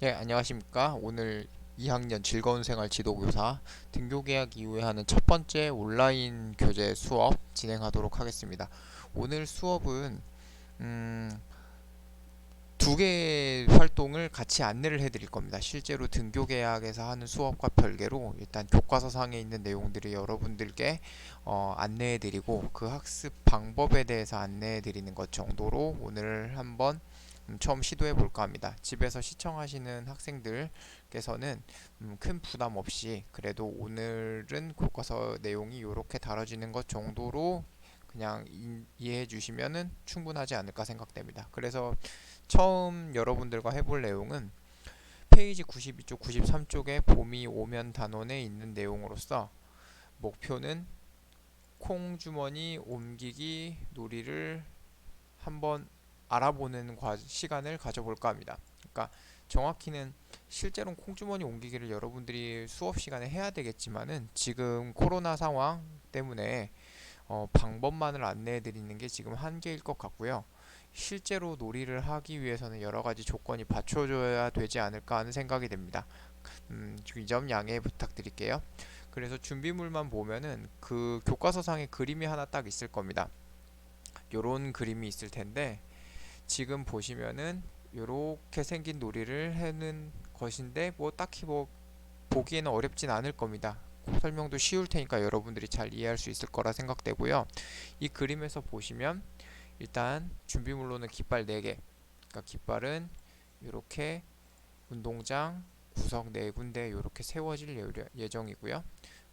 예, 안녕하십니까. 오늘 2학년 즐거운 생활 지도교사 등교 계약 이후에 하는 첫 번째 온라인 교재 수업 진행하도록 하겠습니다. 오늘 수업은 음, 두 개의 활동을 같이 안내를 해드릴 겁니다. 실제로 등교 계약에서 하는 수업과 별개로 일단 교과서상에 있는 내용들을 여러분들께 안내해드리고 그 학습 방법에 대해서 안내해드리는 것 정도로 오늘 한번 처음 시도해 볼까 합니다. 집에서 시청하시는 학생들께서는 큰 부담 없이 그래도 오늘은 교과서 내용이 이렇게 다뤄지는 것 정도로 그냥 이해해 주시면은 충분하지 않을까 생각됩니다. 그래서 처음 여러분들과 해볼 내용은 페이지 92쪽, 93쪽에 봄이 오면 단원에 있는 내용으로서 목표는 콩주머니 옮기기 놀이를 한번 알아보는 시간을 가져볼까 합니다. 그러니까 정확히는 실제로 콩주머니 옮기기를 여러분들이 수업 시간에 해야 되겠지만은 지금 코로나 상황 때문에 방법만을 안내해 드리는 게 지금 한계일 것 같고요. 실제로 놀이를 하기 위해서는 여러 가지 조건이 받쳐줘야 되지 않을까 하는 생각이 듭니다. 이 점 양해 부탁드릴게요. 그래서 준비물만 보면은 그 교과서상에 그림이 하나 딱 있을 겁니다. 요런 그림이 있을 텐데 지금 보시면은 요렇게 생긴 놀이를 하는 것인데 뭐 딱히 뭐 보기에는 어렵진 않을 겁니다. 설명도 쉬울 테니까 여러분들이 잘 이해할 수 있을 거라 생각되고요. 이 그림에서 보시면 일단 준비물로는 깃발 4개. 그러니까 깃발은 이렇게 운동장 구석 4군데 이렇게 세워질 예정이고요.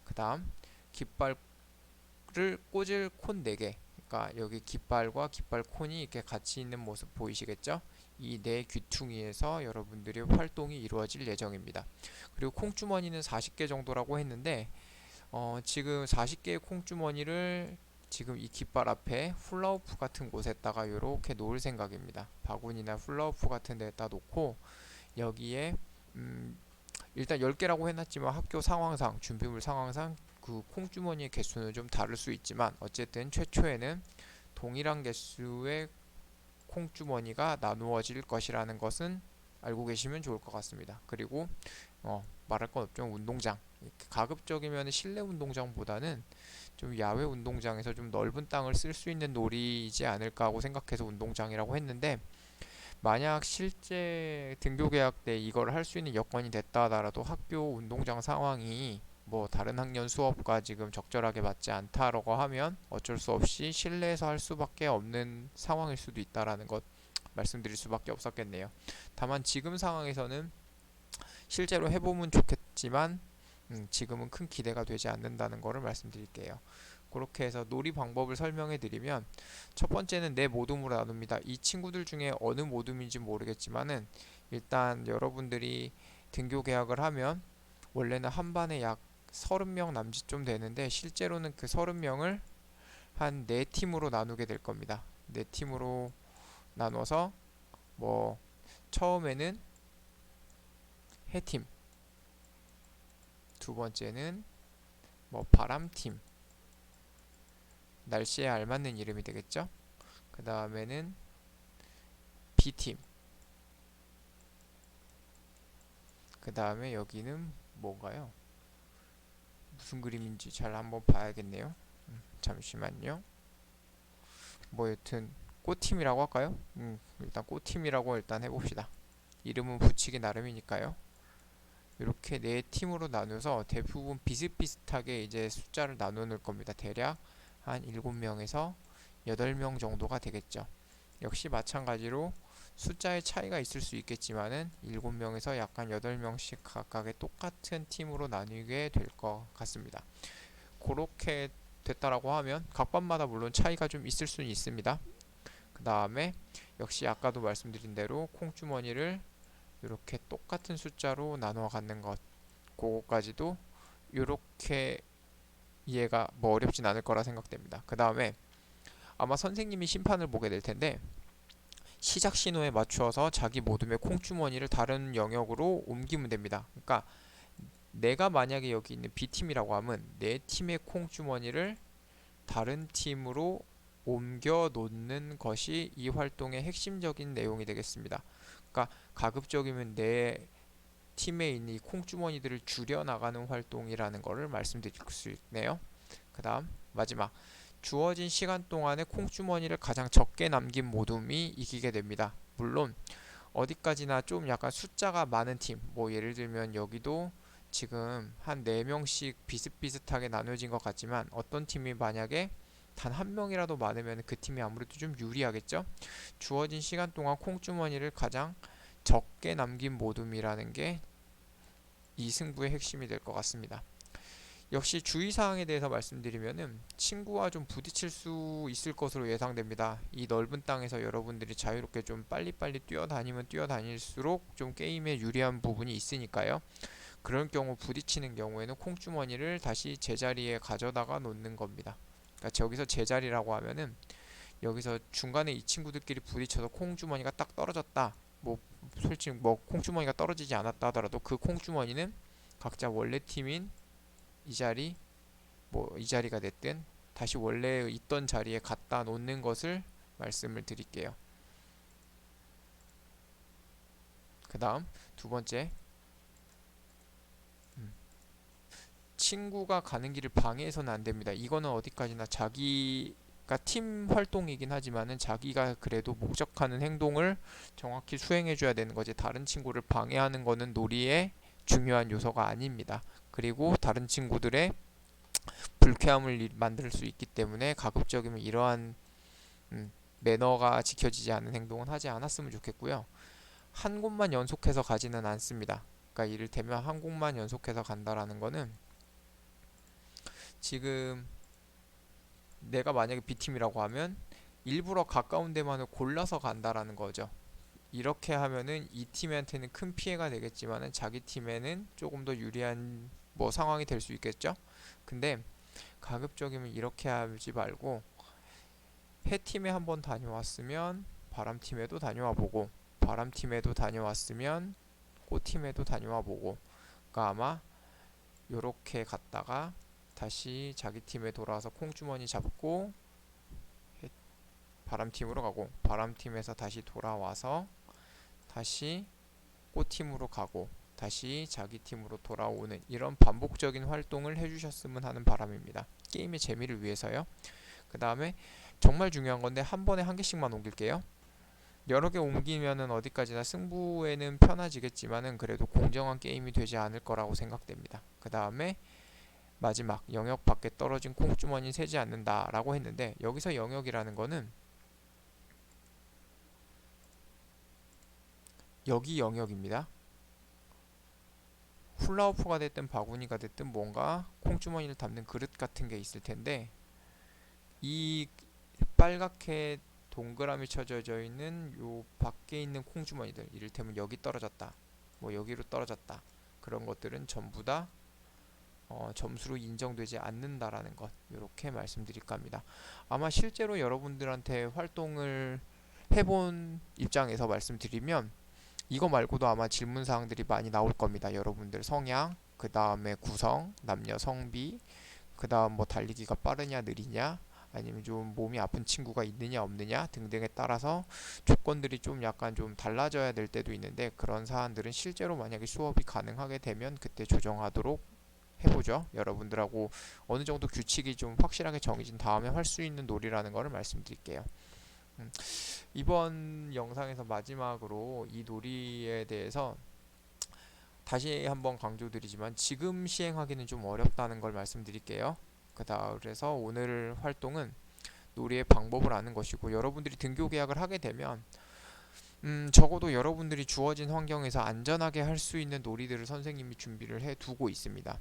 그 다음 깃발을 꽂을 콘 4개. 그러니까 여기 깃발과 깃발 콘이 이렇게 같이 있는 모습 보이시겠죠? 이 네 귀퉁이에서 여러분들의 활동이 이루어질 예정입니다. 그리고 콩주머니는 40개 정도라고 했는데 지금 40개의 콩주머니를 지금 이 깃발 앞에 훌라후프 같은 곳에다가 이렇게 놓을 생각입니다. 바구니나 훌라후프 같은 데다 놓고 여기에 음, 일단 10개라고 해놨지만 학교 상황상 준비물 상황상 그 콩주머니의 개수는 좀 다를 수 있지만 어쨌든 최초에는 동일한 개수의 콩주머니가 나누어질 것이라는 것은 알고 계시면 좋을 것 같습니다. 그리고 말할 건 없죠. 운동장. 가급적이면 실내 운동장보다는 좀 야외 운동장에서 좀 넓은 땅을 쓸 수 있는 놀이이지 않을까 하고 생각해서 운동장이라고 했는데 만약 실제 등교 계약 때 이걸 할 수 있는 여건이 됐다 하더라도 학교 운동장 상황이 뭐 다른 학년 수업과 지금 적절하게 맞지 않다라고 하면 어쩔 수 없이 실내에서 할 수밖에 없는 상황일 수도 있다라는 것 말씀드릴 수밖에 없었겠네요. 다만 지금 상황에서는 실제로 해보면 좋겠지만 지금은 큰 기대가 되지 않는다는 것을 말씀드릴게요. 그렇게 해서 놀이 방법을 설명해 드리면 첫 번째는 네 모둠으로 나눕니다. 이 친구들 중에 어느 모둠인지 모르겠지만은 일단 여러분들이 등교 계약을 하면 원래는 한 반에 약 30명 남짓 좀 되는데 실제로는 그 30명을 한 4팀으로 나누게 될 겁니다. 4팀으로 나눠서 뭐 처음에는 해팀, 두 번째는 뭐 바람팀, 날씨에 알맞는 이름이 되겠죠? 그 다음에는 B팀, 그 다음에 여기는 뭔가요? 무슨 그림인지 잘 한번 봐야겠네요. 잠시만요. 뭐 여튼 꽃팀이라고 할까요? 일단 꽃팀이라고 일단 해봅시다. 이름은 붙이기 나름이니까요. 이렇게 네 팀으로 나눠서 대부분 비슷비슷하게 이제 숫자를 나눠 놓을 겁니다. 대략 한 7명에서 8명 정도가 되겠죠. 역시 마찬가지로 숫자의 차이가 있을 수 있겠지만은 7명에서 약간 8명씩 각각의 똑같은 팀으로 나뉘게 될 것 같습니다. 그렇게 됐다라고 하면 각 반마다 물론 차이가 좀 있을 수는 있습니다. 그 다음에 역시 아까도 말씀드린 대로 콩주머니를 이렇게 똑같은 숫자로 나눠 갖는 것 그거까지도 이렇게 이해가 뭐 어렵진 않을 거라 생각됩니다. 그 다음에 아마 선생님이 심판을 보게 될 텐데 시작 신호에 맞추어서 자기 모둠의 콩주머니를 다른 영역으로 옮기면 됩니다. 그러니까 내가 만약에 여기 있는 B팀이라고 하면 내 팀의 콩주머니를 다른 팀으로 옮겨 놓는 것이 이 활동의 핵심적인 내용이 되겠습니다. 그러니까 가급적이면 내 팀에 있는 이 콩주머니들을 줄여나가는 활동이라는 것을 말씀드릴 수 있네요. 그 다음 마지막, 주어진 시간 동안에 콩주머니를 가장 적게 남긴 모둠이 이기게 됩니다. 물론 어디까지나 좀 약간 숫자가 많은 팀, 뭐 예를 들면 여기도 지금 한 4명씩 비슷비슷하게 나눠진 것 같지만 어떤 팀이 만약에 단 한 명이라도 많으면 그 팀이 아무래도 좀 유리하겠죠. 주어진 시간 동안 콩주머니를 가장 적게 남긴 모둠이라는 게 이 승부의 핵심이 될 것 같습니다. 역시 주의사항에 대해서 말씀드리면은 친구와 좀 부딪힐 수 있을 것으로 예상됩니다. 이 넓은 땅에서 여러분들이 자유롭게 좀 빨리빨리 뛰어다니면 뛰어다닐수록 좀 게임에 유리한 부분이 있으니까요. 그런 경우 부딪히는 경우에는 콩주머니를 다시 제자리에 가져다가 놓는 겁니다. 그러니까 여기서 제자리라고 하면은 여기서 중간에 이 친구들끼리 부딪혀서 콩주머니가 딱 떨어졌다. 뭐 솔직히 뭐 콩주머니가 떨어지지 않았다 하더라도 그 콩주머니는 각자 원래 팀인 이 자리, 뭐 이 자리가 됐든 다시 원래 있던 자리에 갖다 놓는 것을 말씀을 드릴게요. 그 다음 두 번째, 친구가 가는 길을 방해해서는 안 됩니다. 이거는 어디까지나 자기가 팀 활동이긴 하지만은 자기가 그래도 목적하는 행동을 정확히 수행해줘야 되는 거지. 다른 친구를 방해하는 거는 놀이의 중요한 요소가 아닙니다. 그리고 다른 친구들의 불쾌함을 만들 수 있기 때문에 가급적이면 이러한 매너가 지켜지지 않는 행동은 하지 않았으면 좋겠고요. 한 곳만 연속해서 가지는 않습니다. 그러니까 이를테면 한 곳만 연속해서 간다라는 거는 지금 내가 만약에 B팀이라고 하면 일부러 가까운 데만을 골라서 간다라는 거죠. 이렇게 하면은 이 팀한테는 큰 피해가 되겠지만은 자기 팀에는 조금 더 유리한 뭐 상황이 될 수 있겠죠. 근데 가급적이면 이렇게 하지 말고 해팀에 한번 다녀왔으면 바람팀에도 다녀와 보고 바람팀에도 다녀왔으면 꽃팀에도 다녀와 보고, 그러니까 아마 요렇게 갔다가 다시 자기 팀에 돌아와서 콩주머니 잡고 바람팀으로 가고 바람팀에서 다시 돌아와서 다시 꽃팀으로 가고 다시 자기 팀으로 돌아오는 이런 반복적인 활동을 해주셨으면 하는 바람입니다. 게임의 재미를 위해서요. 그 다음에 정말 중요한 건데 한 번에 한 개씩만 옮길게요. 여러 개 옮기면은 어디까지나 승부에는 편해지겠지만은 그래도 공정한 게임이 되지 않을 거라고 생각됩니다. 그 다음에 마지막, 영역 밖에 떨어진 콩주머니 세지 않는다 라고 했는데 여기서 영역이라는 거는 여기 영역입니다. 훌라후프가 됐든 바구니가 됐든 뭔가 콩주머니를 담는 그릇 같은 게 있을 텐데 이 빨갛게 동그라미 쳐져 있는 요 밖에 있는 콩주머니들, 이를테면 여기 떨어졌다, 뭐 여기로 떨어졌다, 그런 것들은 전부 다 점수로 인정되지 않는다라는 것, 이렇게 말씀드릴까 합니다. 아마 실제로 여러분들한테 활동을 해본 입장에서 말씀드리면 이거 말고도 아마 질문 사항들이 많이 나올 겁니다. 여러분들 성향, 그 다음에 구성, 남녀 성비, 그 다음 뭐 달리기가 빠르냐 느리냐, 아니면 좀 몸이 아픈 친구가 있느냐 없느냐 등등에 따라서 조건들이 좀 약간 좀 달라져야 될 때도 있는데, 그런 사안들은 실제로 만약에 수업이 가능하게 되면 그때 조정하도록 해보죠. 여러분들하고 어느 정도 규칙이 좀 확실하게 정해진 다음에 할 수 있는 놀이라는 것을 말씀드릴게요. 이번 영상에서 마지막으로 이 놀이에 대해서 다시 한번 강조드리지만 지금 시행하기는 좀 어렵다는 걸 말씀드릴게요. 그래서 오늘 활동은 놀이의 방법을 아는 것이고, 여러분들이 등교 계약을 하게 되면 적어도 여러분들이 주어진 환경에서 안전하게 할 수 있는 놀이들을 선생님이 준비를 해 두고 있습니다.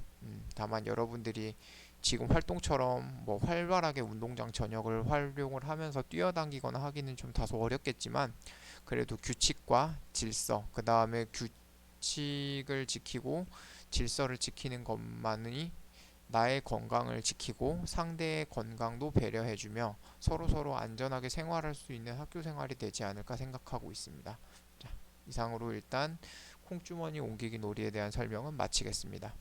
다만 여러분들이 지금 활동처럼 뭐 활발하게 운동장 전역을 활용을 하면서 뛰어당기거나 하기는 좀 다소 어렵겠지만 그래도 규칙과 질서, 그 다음에 규칙을 지키고 질서를 지키는 것만이 나의 건강을 지키고 상대의 건강도 배려해주며 서로서로 안전하게 생활할 수 있는 학교 생활이 되지 않을까 생각하고 있습니다. 자, 이상으로 일단 콩주머니 옮기기 놀이에 대한 설명은 마치겠습니다.